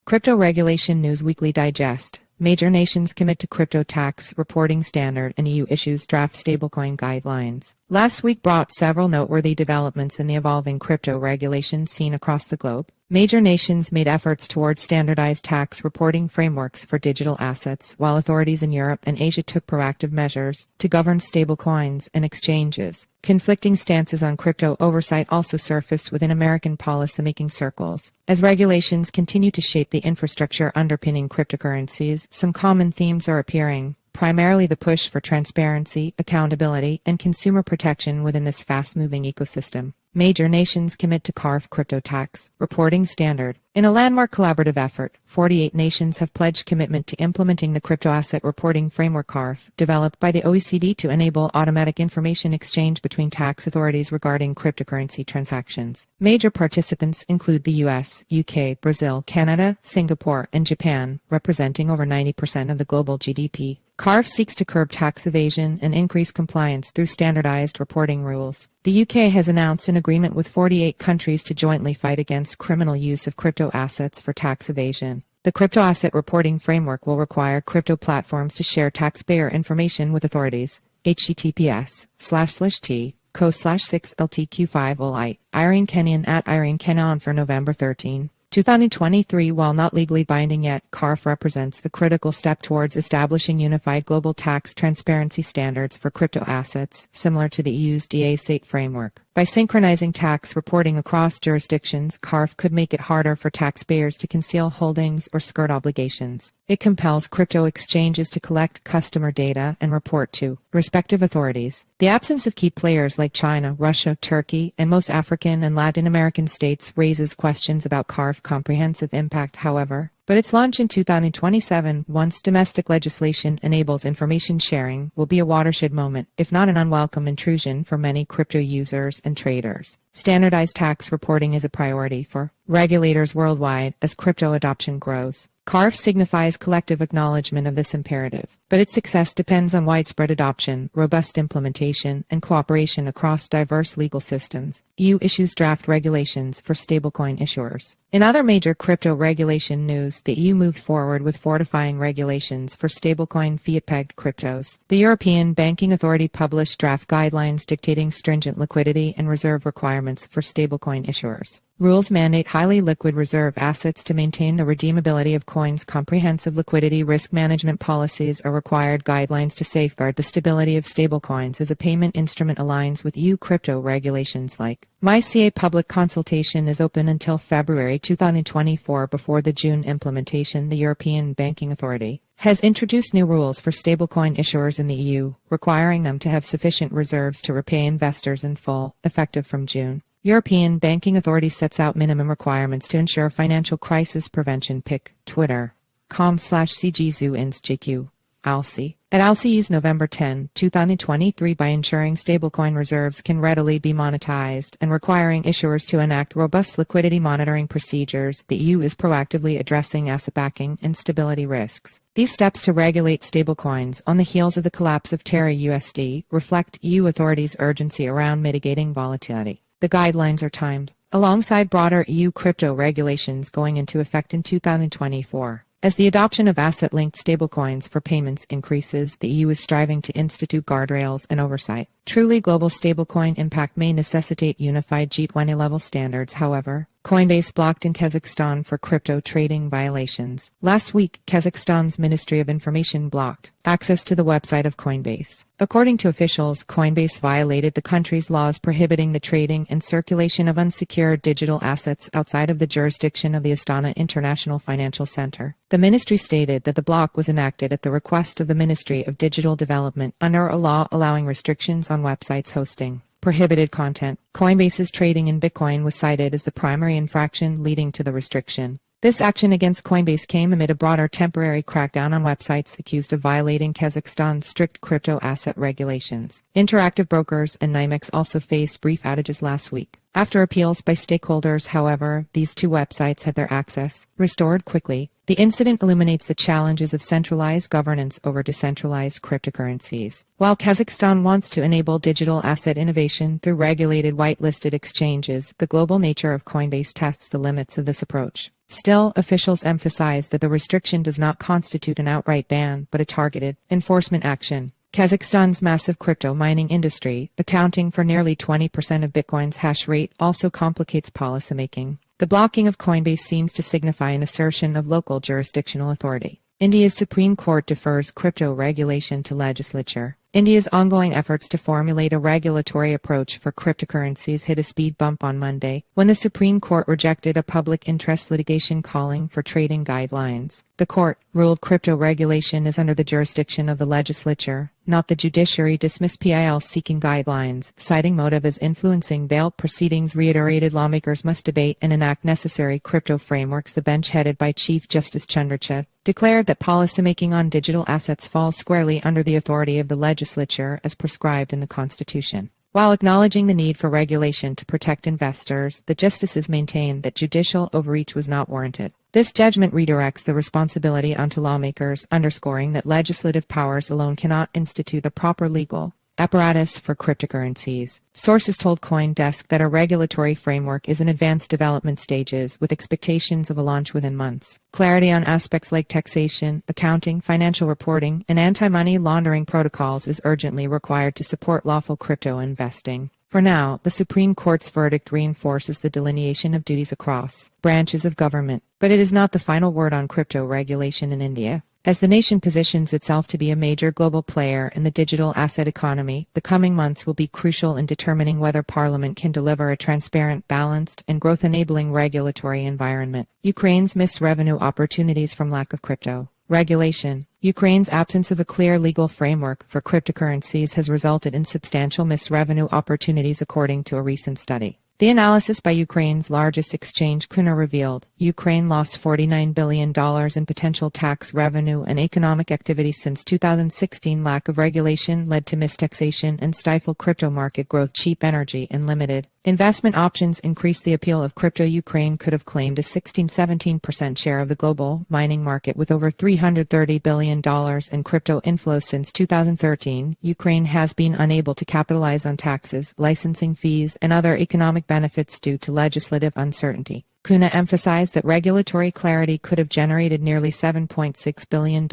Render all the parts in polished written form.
Crypto Regulation News Weekly Digest. Major nations commit to crypto tax reporting standard and EU issues draft stablecoin guidelines. Last week brought several noteworthy developments in the evolving crypto regulation scene across the globe. Major nations made efforts towards standardized tax reporting frameworks for digital assets, while authorities in Europe and Asia took proactive measures to govern stablecoins and exchanges. Conflicting stances on crypto oversight also surfaced within American policymaking circles. As regulations continue to shape the infrastructure underpinning cryptocurrencies, some common themes are appearing. Primarily the push for transparency, accountability, and consumer protection within this fast-moving ecosystem. Major nations commit to CARF crypto tax reporting standard. In a landmark collaborative effort, 48 nations have pledged commitment to implementing the crypto asset reporting framework CARF, developed by the OECD to enable automatic information exchange between tax authorities regarding cryptocurrency transactions. Major participants include the US, UK, Brazil, Canada, Singapore, and Japan, representing over 90% of the global GDP. CARF seeks to curb tax evasion and increase compliance through standardized reporting rules. The UK has announced an agreement with 48 countries to jointly fight against criminal use of crypto assets for tax evasion. The crypto asset reporting framework will require crypto platforms to share taxpayer information with authorities. https://t/co/6LTQ5OLI. Irene Kenyon at Irene Kenyon for November 13. 2023. While not legally binding yet, CARF represents the critical step towards establishing unified global tax transparency standards for crypto assets, similar to the EU's DA-SAT framework. By synchronizing tax reporting across jurisdictions, CARF could make it harder for taxpayers to conceal holdings or skirt obligations. It compels crypto exchanges to collect customer data and report to respective authorities. The absence of key players like China, Russia, Turkey, and most African and Latin American states raises questions about CARF comprehensive impact, however. But its launch in 2027, once domestic legislation enables information sharing, will be a watershed moment, if not an unwelcome intrusion for many crypto users and traders. Standardized tax reporting is a priority for regulators worldwide as crypto adoption grows. CARF signifies collective acknowledgement of this imperative, but its success depends on widespread adoption, robust implementation, and cooperation across diverse legal systems. EU issues draft regulations for stablecoin issuers. In other major crypto regulation news, the EU moved forward with fortifying regulations for stablecoin fiat-pegged cryptos. The European Banking Authority published draft guidelines dictating stringent liquidity and reserve requirements for stablecoin issuers. Rules mandate highly liquid reserve assets to maintain the redeemability of coins. Comprehensive liquidity risk management policies are required guidelines to safeguard the stability of stablecoins as a payment instrument aligns with EU crypto regulations like MiCA. Public consultation is open until February 2024. Before the June implementation, the European Banking Authority has introduced new rules for stablecoin issuers in the EU, requiring them to have sufficient reserves to repay investors in full, effective from June. European Banking Authority sets out minimum requirements to ensure financial crisis prevention. PIC, Twitter.com/CGZooInsJQ. ALSI. At ALSI's November 10, 2023 by ensuring stablecoin reserves can readily be monetized and requiring issuers to enact robust liquidity monitoring procedures, the EU is proactively addressing asset backing and stability risks. These steps to regulate stablecoins on the heels of the collapse of Terra USD reflect EU authorities' urgency around mitigating volatility. The guidelines are timed alongside broader EU crypto regulations going into effect in 2024. As the adoption of asset-linked stablecoins for payments increases, the EU is striving to institute guardrails and oversight. Truly global stablecoin impact may necessitate unified G20-level standards, however. Coinbase blocked in Kazakhstan for crypto trading violations. Last week, Kazakhstan's Ministry of Information blocked access to the website of Coinbase. According to officials, Coinbase violated the country's laws prohibiting the trading and circulation of unsecured digital assets outside of the jurisdiction of the Astana International Financial Center. The ministry stated that the block was enacted at the request of the Ministry of Digital Development under a law allowing restrictions on websites hosting prohibited content. Coinbase's trading in Bitcoin was cited as the primary infraction leading to the restriction. This action against Coinbase came amid a broader temporary crackdown on websites accused of violating Kazakhstan's strict crypto asset regulations. Interactive Brokers and NYMEX also faced brief outages last week. After appeals by stakeholders, however, these two websites had their access restored quickly. The incident illuminates the challenges of centralized governance over decentralized cryptocurrencies. While Kazakhstan wants to enable digital asset innovation through regulated whitelisted exchanges, the global nature of Coinbase tests the limits of this approach. Still, officials emphasize that the restriction does not constitute an outright ban, but a targeted enforcement action. Kazakhstan's massive crypto mining industry, accounting for nearly 20% of Bitcoin's hash rate, also complicates policymaking. The blocking of Coinbase seems to signify an assertion of local jurisdictional authority. India's Supreme Court defers crypto regulation to legislature. India's ongoing efforts to formulate a regulatory approach for cryptocurrencies hit a speed bump on Monday, when the Supreme Court rejected a public interest litigation calling for trading guidelines. The court ruled crypto regulation is under the jurisdiction of the legislature, not the judiciary. Dismissed PIL seeking guidelines, citing motive as influencing bail proceedings. Reiterated lawmakers must debate and enact necessary crypto frameworks. The bench, headed by Chief Justice Chandrachud, declared that policymaking on digital assets falls squarely under the authority of the legislature as prescribed in the Constitution. While acknowledging the need for regulation to protect investors, the justices maintained that judicial overreach was not warranted. This judgment redirects the responsibility onto lawmakers, underscoring that legislative powers alone cannot institute a proper legal apparatus for cryptocurrencies. Sources told CoinDesk that a regulatory framework is in advanced development stages, with expectations of a launch within months. Clarity on aspects like taxation, accounting, financial reporting, and anti-money laundering protocols is urgently required to support lawful crypto investing. For now, the Supreme Court's verdict reinforces the delineation of duties across branches of government, but it is not the final word on crypto regulation in India. As the nation positions itself to be a major global player in the digital asset economy, the coming months will be crucial in determining whether Parliament can deliver a transparent, balanced, and growth-enabling regulatory environment. Ukraine's missed revenue opportunities from lack of crypto regulation. Ukraine's absence of a clear legal framework for cryptocurrencies has resulted in substantial missed revenue opportunities, according to a recent study. The analysis by Ukraine's largest exchange, Kuna, revealed Ukraine lost $49 billion in potential tax revenue and economic activity since 2016. Lack of regulation led to mistaxation and stifled crypto market growth. Cheap energy and limited investment options increased the appeal of crypto. Ukraine could have claimed a 16-17% share of the global mining market, with over $330 billion in crypto inflows since 2013. Ukraine has been unable to capitalize on taxes, licensing fees, and other economic benefits due to legislative uncertainty. Kuna emphasized that regulatory clarity could have generated nearly $7.6 billion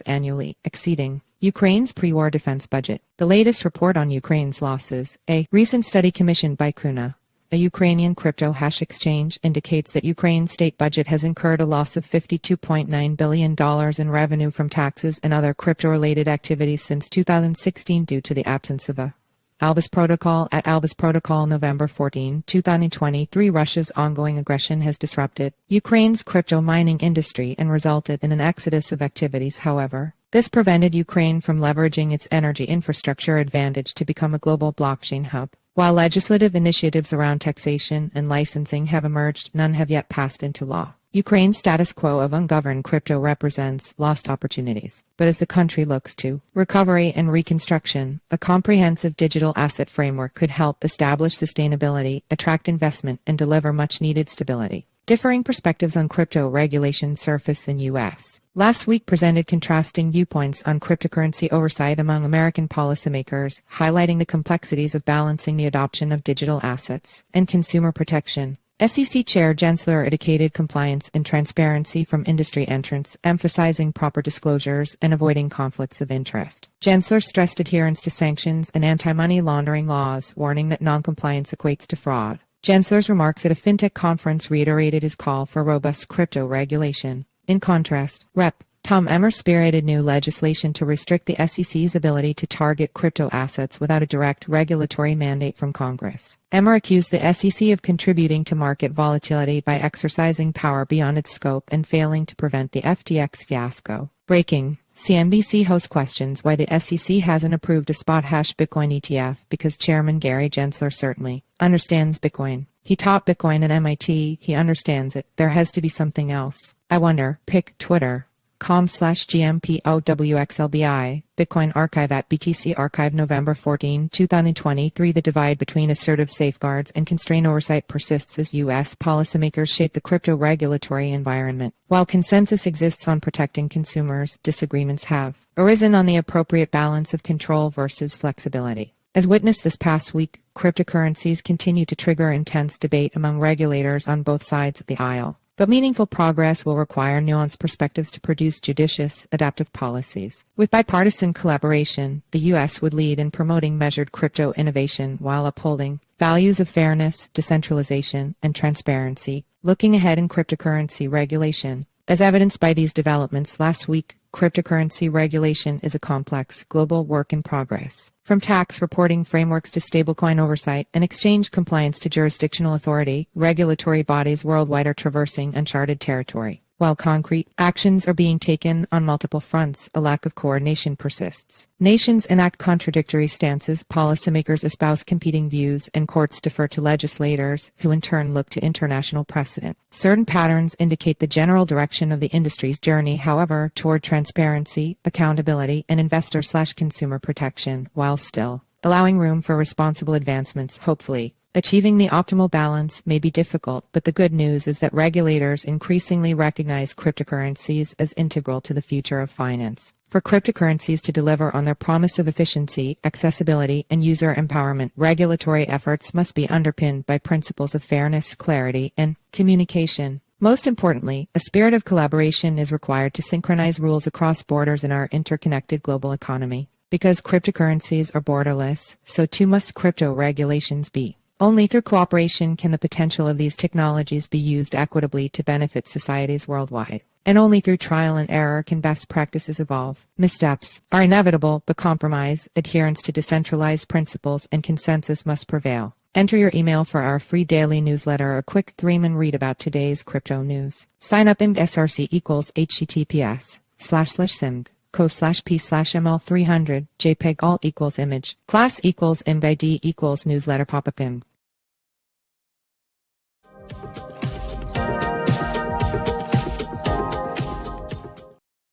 annually, exceeding Ukraine's pre-war defense budget. The latest report on Ukraine's losses, a recent study commissioned by Kuna, a Ukrainian crypto hash exchange, indicates that Ukraine's state budget has incurred a loss of $52.9 billion in revenue from taxes and other crypto-related activities since 2016 due to the absence of a Albus Protocol. At Albus Protocol, November 14, 2023, Russia's ongoing aggression has disrupted Ukraine's crypto mining industry and resulted in an exodus of activities. However, this prevented Ukraine from leveraging its energy infrastructure advantage to become a global blockchain hub. While legislative initiatives around taxation and licensing have emerged, none have yet passed into law. Ukraine's status quo of ungoverned crypto represents lost opportunities. But as the country looks to recovery and reconstruction, a comprehensive digital asset framework could help establish sustainability, attract investment, and deliver much-needed stability. Differing perspectives on crypto regulation surface in U.S. last week presented contrasting viewpoints on cryptocurrency oversight among American policymakers, highlighting the complexities of balancing the adoption of digital assets and consumer protection. SEC Chair Gensler advocated compliance and transparency from industry entrants, emphasizing proper disclosures and avoiding conflicts of interest. Gensler stressed adherence to sanctions and anti-money laundering laws, warning that noncompliance equates to fraud. Gensler's remarks at a fintech conference reiterated his call for robust crypto regulation. In contrast, Rep. Tom Emmer spearheaded new legislation to restrict the SEC's ability to target crypto assets without a direct regulatory mandate from Congress. Emmer accused the SEC of contributing to market volatility by exercising power beyond its scope and failing to prevent the FTX fiasco. Breaking. CNBC host questions why the SEC hasn't approved a spot hash Bitcoin ETF because Chairman Gary Gensler certainly understands Bitcoin. He taught Bitcoin at MIT. He understands it. There has to be something else. I wonder. Pic. Twitter.com/GMPOWXLBI. Bitcoin Archive at BTC Archive, November 14, 2023. The divide between assertive safeguards and constrained oversight persists as U.S. policymakers shape the crypto regulatory environment. While consensus exists on protecting consumers, disagreements have arisen on the appropriate balance of control versus flexibility. As witnessed this past week, cryptocurrencies continue to trigger intense debate among regulators on both sides of the aisle. But meaningful progress will require nuanced perspectives to produce judicious, adaptive policies. With bipartisan collaboration, the U.S. would lead in promoting measured crypto innovation while upholding values of fairness, decentralization, and transparency. Looking ahead in cryptocurrency regulation, as evidenced by these developments last week, cryptocurrency regulation is a complex, global work in progress. From tax reporting frameworks to stablecoin oversight and exchange compliance to jurisdictional authority, regulatory bodies worldwide are traversing uncharted territory. While concrete actions are being taken on multiple fronts, a lack of coordination persists. Nations enact contradictory stances, policymakers espouse competing views, and courts defer to legislators, who in turn look to international precedent. Certain patterns indicate the general direction of the industry's journey, however, toward transparency, accountability, and investor/consumer protection, while still allowing room for responsible advancements, hopefully. Achieving the optimal balance may be difficult, but the good news is that regulators increasingly recognize cryptocurrencies as integral to the future of finance. For cryptocurrencies to deliver on their promise of efficiency, accessibility, and user empowerment, regulatory efforts must be underpinned by principles of fairness, clarity, and communication. Most importantly, a spirit of collaboration is required to synchronize rules across borders in our interconnected global economy. Because cryptocurrencies are borderless, so too must crypto regulations be. Only through cooperation can the potential of these technologies be used equitably to benefit societies worldwide. And only through trial and error can best practices evolve. Missteps are inevitable, but compromise, adherence to decentralized principles, and consensus must prevail. Enter your email for our free daily newsletter, a quick 3-minute read about today's crypto news. Sign up in SRC equals https://simg. co/p/ml300 jpeg alt equals image class equals img id equals newsletter pop-up img